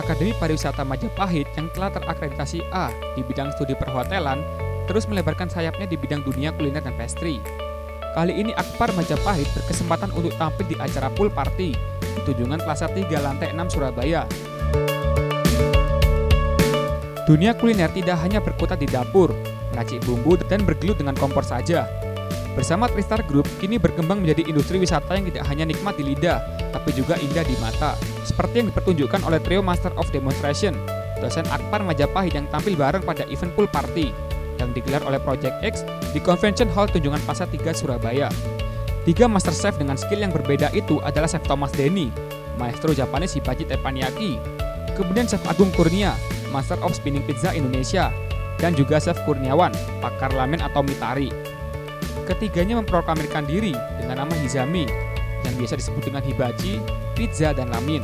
Akademi Pariwisata Majapahit yang telah terakreditasi A di bidang studi perhotelan terus melebarkan sayapnya di bidang dunia kuliner dan pastry. Kali ini Akpar Majapahit berkesempatan untuk tampil di acara pool party di Tunjungan Plaza 3 lantai 6 Surabaya. Dunia kuliner tidak hanya berkutat di dapur, meracik bumbu dan bergelut dengan kompor saja. Bersama Tristar Group, kini berkembang menjadi industri wisata yang tidak hanya nikmat di lidah, tapi juga indah di mata. Seperti yang dipertunjukkan oleh trio Master of Demonstration, dosen Akpar Majapahit yang tampil bareng pada event pool party yang digelar oleh Project X di Convention Hall Tunjungan Plaza 3 Surabaya. 3 master chef dengan skill yang berbeda itu adalah Chef Thomas Denny, Maestro Japanese Hibachi Teppanyaki, kemudian Chef Agung Kurnia, Master of Spinning Pizza Indonesia, dan juga Chef Kurniawan, pakar ramen atau mitari. Ketiganya memproklamirkan diri dengan nama Hizami, yang biasa disebut dengan hibachi, pizza, dan ramen.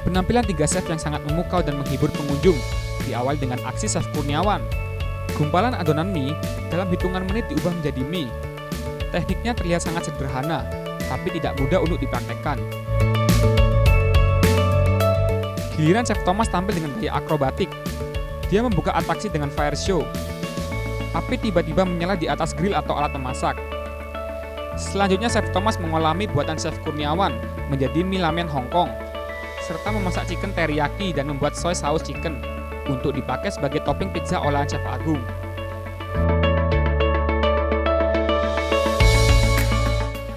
Penampilan 3 chef yang sangat memukau dan menghibur pengunjung diawali dengan aksi Chef Kurniawan. Gumpalan adonan mie dalam hitungan menit diubah menjadi mie. Tekniknya terlihat sangat sederhana, tapi tidak mudah untuk dipraktekkan. Giliran Chef Thomas tampil dengan gaya akrobatik. Dia membuka atraksi dengan fire show. Api tiba-tiba menyala di atas grill atau alat memasak. Selanjutnya Chef Thomas mengolah mie buatan Chef Kurniawan menjadi mie ramen Hongkong, serta memasak chicken teriyaki dan membuat soy saus chicken untuk dipakai sebagai topping pizza olahan Chef Agung.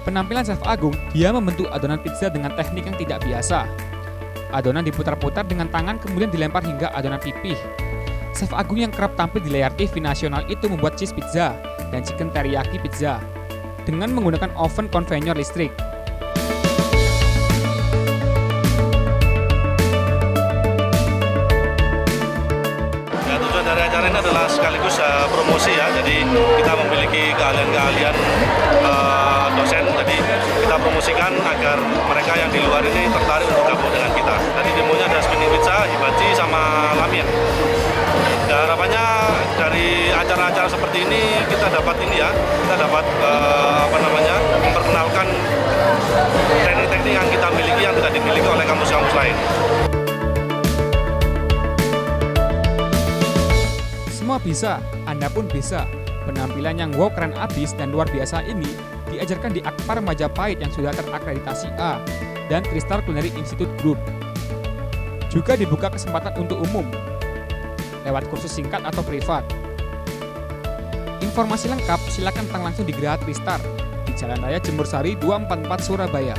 Penampilan Chef Agung, dia membentuk adonan pizza dengan teknik yang tidak biasa. Adonan diputar-putar dengan tangan kemudian dilempar hingga adonan pipih. Chef Agung yang kerap tampil di layar TV nasional itu membuat cheese pizza dan chicken teriyaki pizza dengan menggunakan oven konveyor listrik. Ya, tujuan dari acara ini adalah sekaligus promosi ya. Jadi kita memiliki keahlian-keahlian dosen. Jadi kita promosikan agar mereka yang di luar ini tertarik untuk gabung dengan kita. Tadi demonya ada spinning pizza, hibachi, sama ramen. Ya, harapannya dari acara-acara seperti ini kita dapat memperkenalkan teknik-teknik yang kita miliki yang tidak dimiliki oleh kampus-kampus lain. Semua bisa, Anda pun bisa. Penampilan yang wow keren abis dan luar biasa ini diajarkan di Akpar Majapahit yang sudah terakreditasi A dan Tristar Culinary Institute Group. Juga dibuka kesempatan untuk umum lewat kursus singkat atau privat. Informasi lengkap silakan datang langsung di Geraha Tristar di Jalan Raya Jemursari 244 Surabaya.